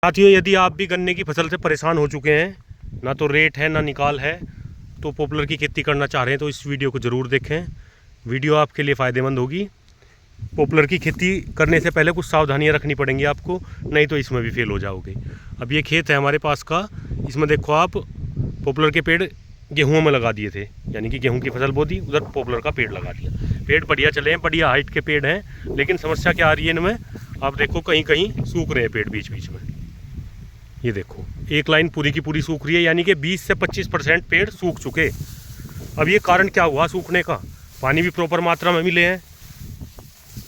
साथियों, यदि आप भी गन्ने की फसल से परेशान हो चुके हैं, ना तो रेट है ना निकाल है, तो पॉपुलर की खेती करना चाह रहे हैं तो इस वीडियो को ज़रूर देखें। वीडियो आपके लिए फ़ायदेमंद होगी। पॉपुलर की खेती करने से पहले कुछ सावधानियां रखनी पड़ेंगी आपको, नहीं तो इसमें भी फेल हो जाओगे। अब ये खेत है हमारे पास का, इसमें देखो आप पॉपुलर के पेड़ गेहूँ में लगा दिए थे, यानी कि गेहूँ की फसल बो दी, उधर पॉपुलर का पेड़ लगा दिया। पेड़ बढ़िया चले हैं, बढ़िया हाइट के पेड़ हैं, लेकिन समस्या क्या आ रही है इनमें, आप देखो कहीं कहीं सूख रहे हैं पेड़ बीच बीच में। ये देखो एक लाइन पूरी की पूरी सूख रही है, यानी कि 20 से 25% पेड़ सूख चुके। अब ये कारण क्या हुआ सूखने का? पानी भी प्रॉपर मात्रा में मिले हैं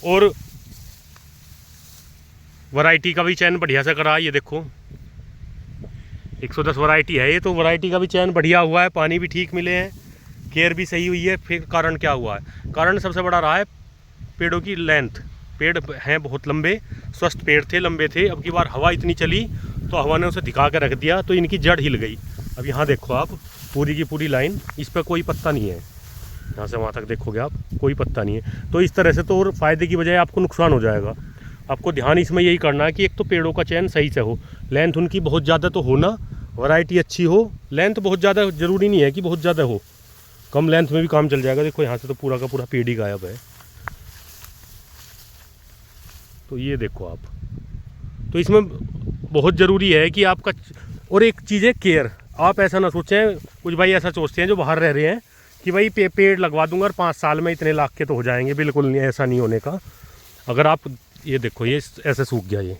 और वैरायटी का भी चयन बढ़िया से करा। ये देखो 110 वैरायटी है ये, तो वैरायटी का भी चयन बढ़िया हुआ है, पानी भी ठीक मिले हैं, केयर भी सही हुई है। फिर कारण क्या हुआ है? कारण सबसे बड़ा रहा है पेड़ों की लेंथ। पेड़ हैं बहुत लंबे, स्वस्थ पेड़ थे, लंबे थे। अब की बार हवा इतनी चली तो हवा ने उसे धिका के रख दिया, तो इनकी जड़ हिल गई। अब यहाँ देखो आप पूरी की पूरी लाइन, इस पर कोई पत्ता नहीं है, यहाँ से वहाँ तक देखोगे आप कोई पत्ता नहीं है। तो इस तरह से तो और फ़ायदे की बजाय आपको नुकसान हो जाएगा। आपको ध्यान इसमें यही करना है कि एक तो पेड़ों का चयन सही से हो, लेंथ उनकी बहुत ज़्यादा तो हो ना, वैरायटी अच्छी हो। लेंथ बहुत ज़्यादा ज़रूरी नहीं है कि बहुत ज़्यादा हो, कम लेंथ में भी काम चल जाएगा। देखो यहाँ से तो पूरा का पूरा पेड़ ही गायब है। तो ये देखो आप, तो इसमें बहुत ज़रूरी है कि आपका, और एक चीज़ है केयर। आप ऐसा ना सोचें, कुछ भाई ऐसा सोचते हैं जो बाहर रह रहे हैं कि भाई पेड़ लगवा दूंगा और 5 साल में इतने लाख के तो हो जाएंगे। बिल्कुल नहीं, ऐसा नहीं होने का। अगर आप ये देखो, ये ऐसे सूख गया, ये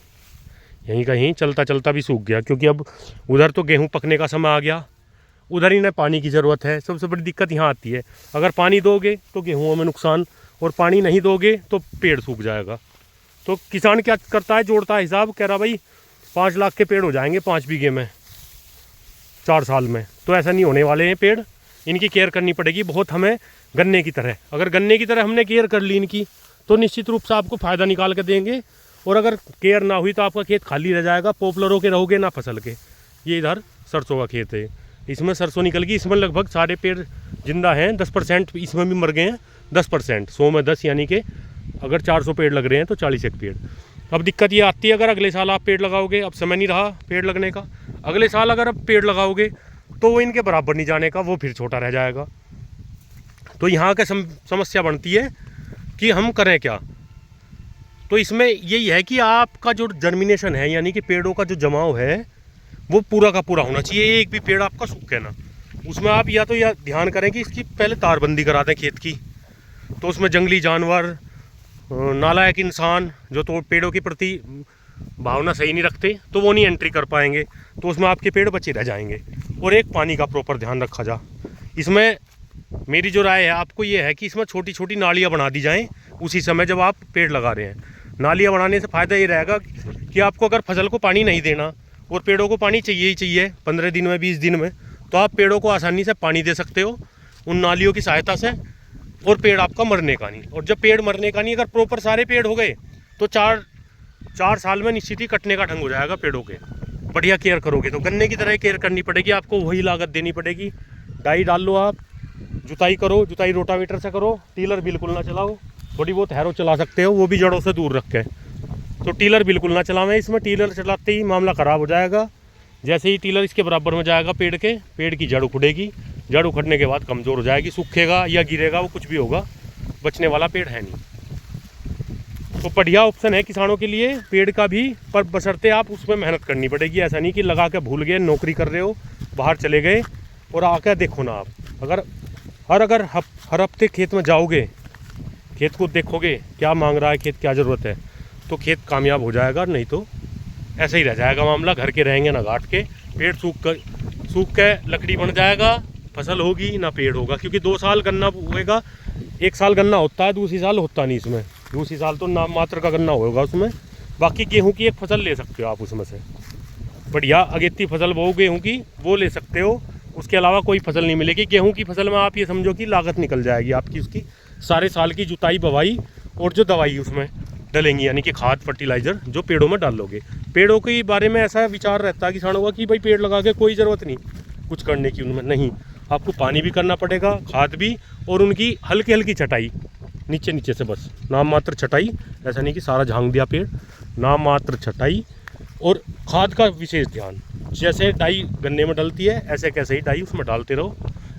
यहीं कहीं चलता चलता भी सूख गया, क्योंकि अब उधर तो गेहूँ पकने का समय आ गया, उधर ही ना पानी की ज़रूरत है। सबसे बड़ी दिक्कत यहाँ आती है, अगर पानी दोगे तो गेहूँ में नुकसान, और पानी नहीं दोगे तो पेड़ सूख जाएगा। तो किसान क्या करता है, जोड़ता है हिसाब, कह रहा भाई 5 लाख के पेड़ हो जाएंगे 5 बीघे में 4 साल में। तो ऐसा नहीं होने वाले हैं पेड़, इनकी केयर करनी पड़ेगी बहुत हमें, गन्ने की तरह। अगर गन्ने की तरह हमने केयर कर ली इनकी, तो निश्चित रूप से आपको फ़ायदा निकाल के देंगे। और अगर केयर ना हुई तो आपका खेत खाली रह जाएगा, पॉपुलरों के रहोगे ना फसल के। ये इधर सरसों का खेत है, इसमें सरसों निकल गई, इसमें लगभग सारे पेड़ जिंदा हैं। 10% इसमें भी मर गए हैं, 10%, 100 में 10, यानी कि अगर 400 पेड़ लग रहे हैं तो 41 पेड़। अब दिक्कत ये आती है, अगर अगले साल आप पेड़ लगाओगे, अब समय नहीं रहा पेड़ लगने का, अगले साल अगर अब पेड़ लगाओगे तो वो इनके बराबर नहीं जाने का, वो फिर छोटा रह जाएगा। तो यहाँ का समस्या बनती है कि हम करें क्या। तो इसमें यही है कि आपका जो जर्मिनेशन है, यानी कि पेड़ों का जो जमाव है, वो पूरा का पूरा होना चाहिए। एक भी पेड़ आपका सूखे ना। उसमें आप या तो यह ध्यान करें कि इसकी पहले तारबंदी करा दें खेत की, तो उसमें जंगली जानवर, नालायक इंसान जो तो पेड़ों के प्रति भावना सही नहीं रखते, तो वो नहीं एंट्री कर पाएंगे, तो उसमें आपके पेड़ बचे रह जाएंगे। और एक पानी का प्रॉपर ध्यान रखा जा। इसमें मेरी जो राय है आपको ये है कि इसमें छोटी छोटी नालियाँ बना दी जाएं उसी समय जब आप पेड़ लगा रहे हैं। नालियाँ बनाने से फ़ायदा ये रहेगा कि आपको अगर फसल को पानी नहीं देना, और पेड़ों को पानी चाहिए ही चाहिए 15 दिन में 20 दिन में, तो आप पेड़ों को आसानी से पानी दे सकते हो उन नालियों की सहायता से, और पेड़ आपका मरने का नहीं। और जब पेड़ मरने का नहीं, अगर प्रॉपर सारे पेड़ हो गए तो 4 साल में निश्चित ही कटने का ढंग हो जाएगा पेड़ों के। बढ़िया केयर करोगे तो गन्ने की तरह केयर करनी पड़ेगी आपको, वही लागत देनी पड़ेगी। डाई डाल लो आप, जुताई करो, जुताई रोटावेटर से करो, टीलर बिल्कुल ना चलाओ। थोड़ी बहुत हैरो चला सकते हो, वो भी जड़ों से दूर रख के। तो टीलर बिल्कुल ना चलावें, इसमें टीलर चलाते ही मामला ख़राब हो जाएगा। जैसे ही टीलर इसके बराबर में जाएगा पेड़ की जड़ उखड़ेगी, जड़ उखड़ने के बाद कमज़ोर हो जाएगी, सूखेगा या गिरेगा, वो कुछ भी होगा, बचने वाला पेड़ है नहीं। तो बढ़िया ऑप्शन है किसानों के लिए पेड़ का भी, पर बशर्ते आप उसमें मेहनत करनी पड़ेगी। ऐसा नहीं कि लगा के भूल गए, नौकरी कर रहे हो, बाहर चले गए और आकर देखो ना। आप अगर हर हफ्ते खेत में जाओगे, खेत को देखोगे क्या मांग रहा है खेत, क्या ज़रूरत है, तो खेत कामयाब हो जाएगा। नहीं तो ऐसे ही रह जाएगा मामला, घर के रहेंगे ना घाट के, पेड़ सूख के लकड़ी बन जाएगा, फसल होगी ना पेड़ होगा। क्योंकि 2 साल गन्ना होएगा, 1 साल गन्ना होता है, दूसरी साल होता नहीं इसमें। दूसरी साल तो नाम मात्र का गन्ना होगा उसमें। बाकी गेहूं की एक फसल ले सकते हो आप उसमें से, बढ़िया अगेती फसल वो गेहूं की, वो ले सकते हो। उसके अलावा कोई फसल नहीं मिलेगी। गेहूं की फसल में आप ये समझो कि लागत निकल जाएगी आपकी, उसकी सारे साल की जुताई बवाई और जो दवाई उसमें डलेंगी, यानी कि खाद फर्टिलाइज़र जो पेड़ों में डालोगे। पेड़ों के बारे में ऐसा विचार रहता है किसानों का कि भाई पेड़ लगा के कोई ज़रूरत नहीं कुछ करने की उनमें, नहीं, आपको पानी भी करना पड़ेगा, खाद भी, और उनकी हल्की हल्की छटाई नीचे नीचे से, बस नाम मात्र छटाई। ऐसा नहीं कि सारा झांग दिया पेड़, नाम मात्र छटाई और खाद का विशेष ध्यान, जैसे डाई गन्ने में डलती है ऐसे कैसे ही डाई उसमें डालते रहो,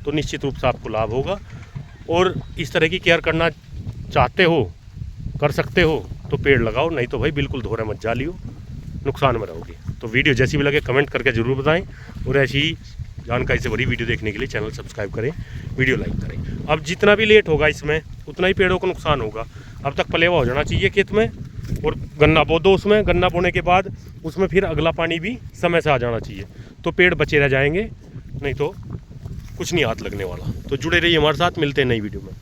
तो निश्चित रूप से आपको लाभ होगा। और इस तरह की केयर करना चाहते हो, कर सकते हो, तो पेड़ लगाओ, नहीं तो भाई बिल्कुल धोरे मत जालियो, नुकसान में रहोगे। तो वीडियो जैसी भी लगे कमेंट करके ज़रूर बताएं, और ऐसी ही जानकारी से बड़ी वीडियो देखने के लिए चैनल सब्सक्राइब करें, वीडियो लाइक करें। अब जितना भी लेट होगा इसमें उतना ही पेड़ों को नुकसान होगा। अब तक पलेवा हो जाना चाहिए खेत में, और गन्ना बो दो उसमें, गन्ना बोने के बाद उसमें फिर अगला पानी भी समय से आ जाना चाहिए, तो पेड़ बचे रह जाएंगे, नहीं तो कुछ नहीं हाथ लगने वाला। तो जुड़े रहिए हमारे साथ, मिलते हैं नई वीडियो में।